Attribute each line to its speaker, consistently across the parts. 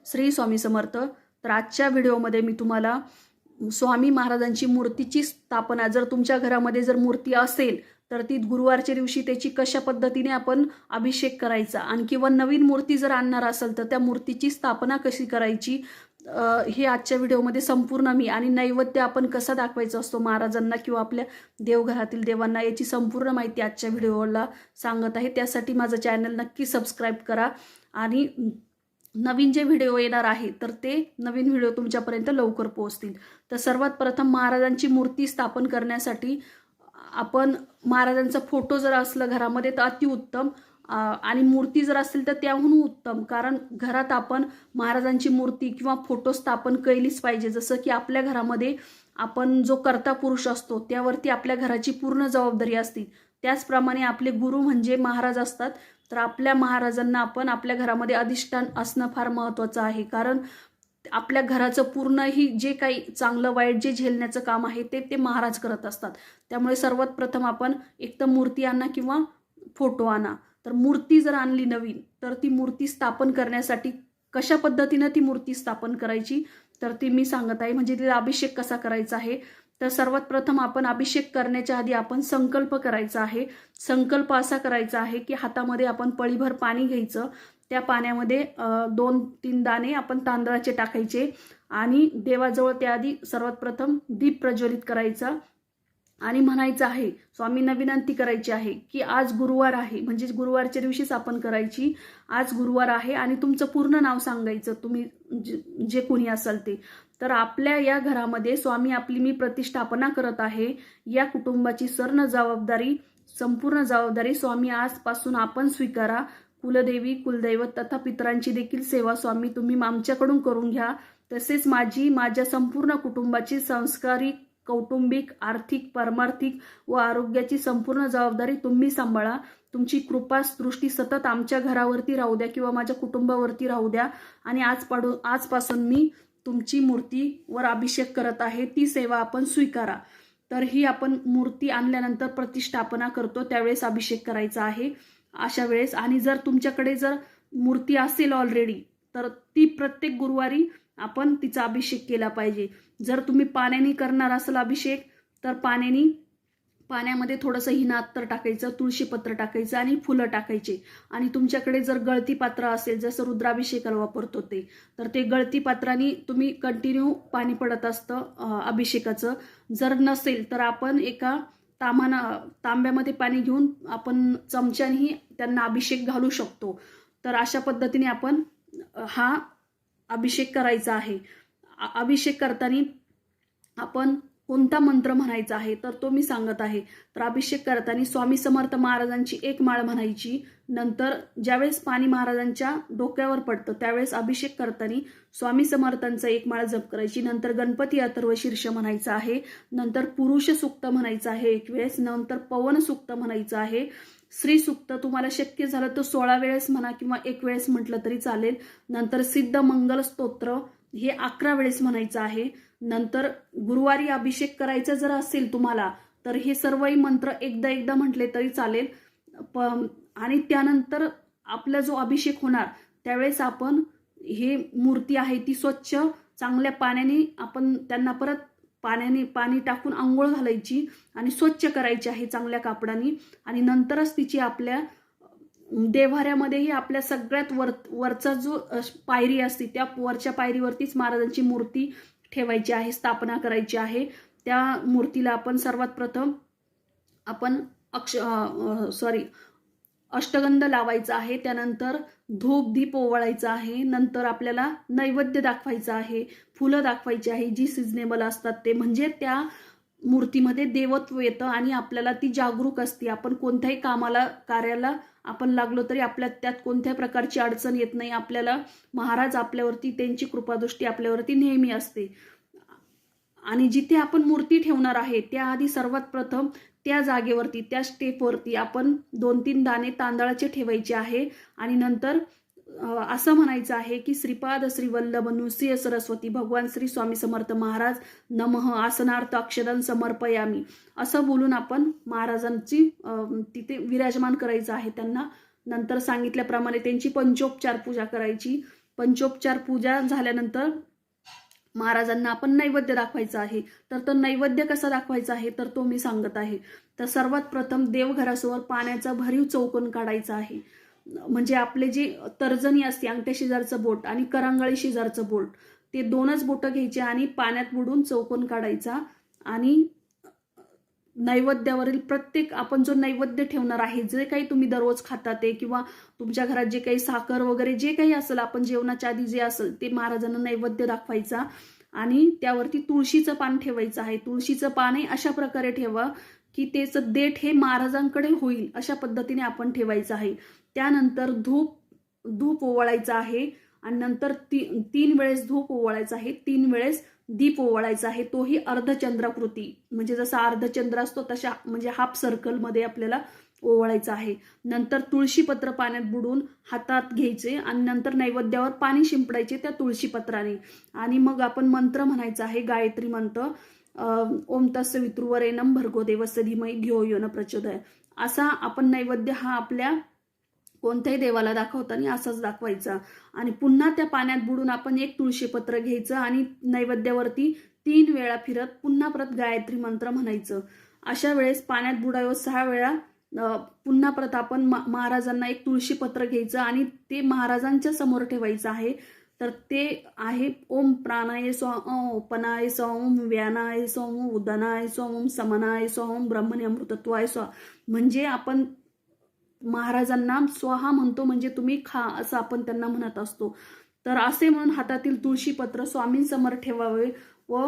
Speaker 1: श्री स्वामी समर्थ. तर आजच्या व्हिडिओमध्ये मी तुम्हाला स्वामी महाराजांची मूर्तीची स्थापना, जर तुमच्या घरामध्ये जर मूर्ती असेल तर ती गुरुवारच्या दिवशी त्याची कशा पद्धतीने आपण अभिषेक करायचा, आणि किंवा नवीन मूर्ती जर आणणार असेल तर त्या मूर्तीची स्थापना कशी करायची, हे आजच्या व्हिडिओमध्ये संपूर्ण मी, आणि नैवेद्य आपण कसा दाखवायचा असतो महाराजांना किंवा आपल्या देवघरातील देवांना, याची संपूर्ण माहिती आजच्या व्हिडिओला सांगत आहे. त्यासाठी माझं चॅनल नक्की सबस्क्राईब करा, आणि नवीन जे व्हिडिओ येणार आहे तर ते नवीन व्हिडिओ तुमच्यापर्यंत लवकर पोहोचतील. तर सर्वात प्रथम महाराजांची मूर्ती स्थापन करण्यासाठी आपण महाराजांचा फोटो जर असलं घरामध्ये तर अतिउत्तम, आणि मूर्ती जर असेल तर त्याहून उत्तम. कारण घरात आपण महाराजांची मूर्ती किंवा फोटो स्थापन केलीच पाहिजे. जसं की आपल्या घरामध्ये आपण जो कर्ता पुरुष असतो त्यावरती आपल्या घराची पूर्ण जबाबदारी असते, त्याचप्रमाणे आपले गुरु म्हणजे महाराज असतात. तर आपल्या महाराजांना आपण आपल्या घरामध्ये अधिष्ठान असणं फार महत्त्वाचं आहे. कारण आपल्या घराचं पूर्णही जे काही चांगलं वाईट जे झेलण्याचं काम आहे ते महाराज करत असतात. त्यामुळे सर्वात प्रथम आपण एक तर मूर्ती आणा किंवा फोटो आणा. तर मूर्ती जर आणली नवीन तर ती मूर्ती स्थापन करण्यासाठी कशा पद्धतीनं ती मूर्ती स्थापन करायची तर ती मी सांगत आहे. म्हणजे तिला अभिषेक कसा करायचा आहे. तर सर्वात प्रथम आपण अभिषेक करण्याच्या आधी आपण संकल्प करायचा आहे. संकल्प असा करायचा आहे की हातामध्ये आपण पळीभर पाणी घ्यायचं, त्या पाण्यामध्ये 2-3 दाणे आपण तांदळाचे टाकायचे, आणि देवाजवळ त्याआधी सर्वात प्रथम दीप प्रज्वलित करायचा, आणि म्हणायचं आहे, स्वामींना विनंती करायची आहे की आज गुरुवार आहे, म्हणजे गुरुवारच्या दिवशीच आपण करायची. आज गुरुवार आहे, आणि तुमचं पूर्ण नाव सांगायचं, तुम्ही जे कोणी असाल ते. तर आपल्या या घरामध्ये स्वामी आपली मी प्रतिष्ठापना करत आहे. या कुटुंबाची संपूर्ण जबाबदारी स्वामी आजपासून आपण स्वीकारा. कुलदेवी, कुलदैवत तथा पितरांची देखील सेवा स्वामी तुम्ही आमच्याकडून करून घ्या. तसेच माझ्या संपूर्ण कुटुंबाची संस्कारिक, कौटुंबिक, आर्थिक, परमार्थिक व आरोग्याची संपूर्ण जबाबदारी तुम्ही सांभाळा. तुमची कृपा दृष्टी सतत आमच्या घरावरती राहू द्या किंवा माझ्या कुटुंबावरती राहू द्या. आणि आजपासून मी तुमची मूर्तीवर अभिषेक करत आहे, ती सेवा आपण स्वीकारा. तर ही आपण मूर्ती आणल्यानंतर प्रतिष्ठापना करतो त्यावेळेस अभिषेक करायचा आहे अशा वेळेस. आणि जर तुमच्याकडे जर मूर्ती असेल ऑलरेडी तर ती प्रत्येक गुरुवारी आपण तिचा अभिषेक केला पाहिजे. जर तुम्ही पाण्याने करणार असाल अभिषेक तर पाण्यामध्ये थोडंसं हिना अत्तर टाकायचं, तुळशीपत्र टाकायचं आणि फुलं टाकायचे. आणि तुमच्याकडे जर गळती पात्र असेल, जसं रुद्राभिषेकाला वापरतो ते, तर ते गळती पात्राने तुम्ही कंटिन्यू पाणी पडत असतं अभिषेकाचं. जर नसेल तर आपण एका तांब्यामध्ये पाणी घेऊन आपण चमच्यानेही त्यांना अभिषेक घालू शकतो. तर अशा पद्धतीने आपण हा अभिषेक करायचा आहे. अभिषेक करताना आपण कोणता मंत्र म्हणायचा आहे तर तो मी सांगत आहे. तर अभिषेक करताना स्वामी समर्थ महाराजांची एक माळ म्हणायची. नंतर ज्यावेळेस पाणी महाराजांच्या डोक्यावर पडतं त्यावेळेस अभिषेक करताना स्वामी समर्थांचा एक माळ जप करायची. नंतर गणपती अथर्व शीर्ष म्हणायचं आहे. नंतर पुरुष सूक्त म्हणायचं आहे 1 वेळेस. नंतर पवन सूक्त म्हणायचं आहे. श्री सूक्त तुम्हाला शक्य झालं तर 16 वेळेस म्हणा किंवा 1 वेळेस म्हटलं तरी चालेल. नंतर सिद्ध मंगल स्तोत्र हे 11 वेळेस म्हणायचं आहे. नंतर गुरुवारी अभिषेक करायचा जर असेल तुम्हाला तर हे सर्वही मंत्र एकदा म्हटले तरी चालेल. आणि त्यानंतर आपला जो अभिषेक होणार त्यावेळेस आपण हे मूर्ती आहे ती स्वच्छ चांगल्या पाण्याने आपण त्यांना परत पाणी टाकून आंघोळ घालायची आणि स्वच्छ करायची आहे चांगल्या कापडाने. आणि नंतरच तिची आपल्या देव्हाऱ्यामध्येही आपल्या सगळ्यात वरचा जो पायरी असते त्या वरच्या पायरीवरतीच महाराजांची मूर्ती ठेवायची आहे, स्थापना करायची आहे. त्या मूर्तीला आपण सर्वात प्रथम आपण अष्टगंध लावायचा आहे. त्यानंतर धूप दीप ओवाळायचा आहे. नंतर आपल्याला नैवेद्य दाखवायचा आहे, फुलं दाखवायची आहे जी सिजनेबल असतात ते, म्हणजे त्या मूर्तीमध्ये देवत्व येतं आणि आपल्याला ती जागरूक असते. आपण कोणत्याही कार्याला आपण लागलो तरी आपल्या त्यात कोणत्याही प्रकारची अडचण येत नाही. आपल्याला महाराज आपल्यावरती त्यांची कृपादृष्टी आपल्यावरती नेहमी असते. आणि जिथे आपण मूर्ती ठेवणार आहे त्याआधी सर्वात प्रथम त्या जागेवरती त्या स्टेपवरती आपण 2-3 दाणे तांदळाचे ठेवायचे आहे. आणि नंतर असं म्हणायचं आहे की श्रीपाद श्री वल्लभ नृसिंह सरस्वती भगवान श्री स्वामी समर्थ महाराज नमः आसनार्थ अक्षरं समर्पयामी असं बोलून आपण महाराजांची तिथे विराजमान करायचं आहे त्यांना. नंतर सांगितल्याप्रमाणे त्यांची पंचोपचार पूजा करायची. पंचोपचार पूजा झाल्यानंतर महाराजांना आपण नैवेद्य दाखवायचा आहे. तर तो नैवेद्य कसा दाखवायचा आहे तर तो मी सांगत आहे. तर सर्वात प्रथम देवघरासमोर पाण्याचा भरीव चौकोन काढायचा आहे. म्हणजे आपले जे तर्जनी असते अंगठ्या शेजारचं बोट आणि करंगळी शेजारचं बोट, ते दोनच बोटं घ्यायचे आणि पाण्यात बुडून चौकोन काढायचा. आणि नैवेद्यावरील प्रत्येक आपण जो नैवेद्य ठेवणार आहे, जे काही तुम्ही दररोज खाता ते किंवा तुमच्या घरात जे काही साखर वगैरे जे काही असेल, आपण जेवणाच्या आधी जे असेल ते महाराजांना नैवेद्य दाखवायचा. आणि त्यावरती तुळशीचं पान ठेवायचं आहे. तुळशीचं पानही अशा प्रकारे ठेवा की त्याचं देठ हे महाराजांकडे होईल अशा पद्धतीने आपण ठेवायचं आहे. त्यानंतर धूप ओवाळायचा आहे आणि नंतर 3 वेळेस धूप ओवाळायचा आहे, 3 वेळेस दीप ओवाळायचा आहे. तोही अर्धचंद्राकृती, म्हणजे जसा अर्धचंद्र असतो तशा म्हणजे हाफ सर्कलमध्ये आपल्याला ओवाळायचा आहे. नंतर तुळशीपत्र पाण्यात बुडून हातात घ्यायचे आणि नंतर नैवेद्यावर पाणी शिंपडायचे त्या तुळशीपत्राने. आणि मग आपण मंत्र म्हणायचा आहे, गायत्री मंत्र. ओम तस्य वितृवरेण्यं भर्गो देवस्य धीमहि धियो यो न प्रचोदयात्. असा आपण नैवेद्य हा आपल्या कोणत्याही देवाला दाखवताना असाच दाखवायचा. आणि पुन्हा त्या पाण्यात बुडून आपण एक तुळशीपत्र घ्यायचं आणि नैवेद्यावरती 3 वेळा फिरत पुन्हा परत गायत्री मंत्र म्हणायचं. अशा वेळेस पाण्यात बुडावं 6 वेळा पुन्हा परत आपण महाराजांना एक तुळशीपत्र घ्यायचं आणि ते महाराजांच्या समोर ठेवायचं आहे. तर ते आहे ओम प्राणाय स्वाम, ओपनाय स्वाम, व्यानाय स्वाम, उदनाय स्वाम, समनाय स्वाम, ब्रह्मणे अमृतत्वाय स्वाम. म्हणजे आपण महाराजांना स्वाहा म्हणतो, म्हणजे तुम्ही खा असं आपण त्यांना म्हणत असतो. तर असे म्हणून हातातील तुळशीपत्र स्वामींसमोर ठेवावे व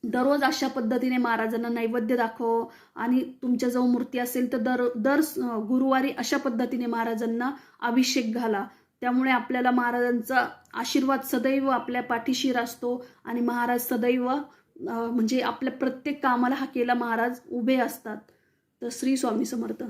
Speaker 1: दररोज अशा पद्धतीने महाराजांना नैवेद्य दाखव. आणि तुमच्याजवळ मूर्ती असेल तर दर गुरुवारी अशा पद्धतीने महाराजांना अभिषेक घाला. त्यामुळे आपल्याला महाराजांचा आशीर्वाद सदैव आपल्या पाठीशी असतो आणि महाराज सदैव म्हणजे आपल्या प्रत्येक कामाला हाकेला महाराज उभे असतात. तर श्री स्वामी समर्थ.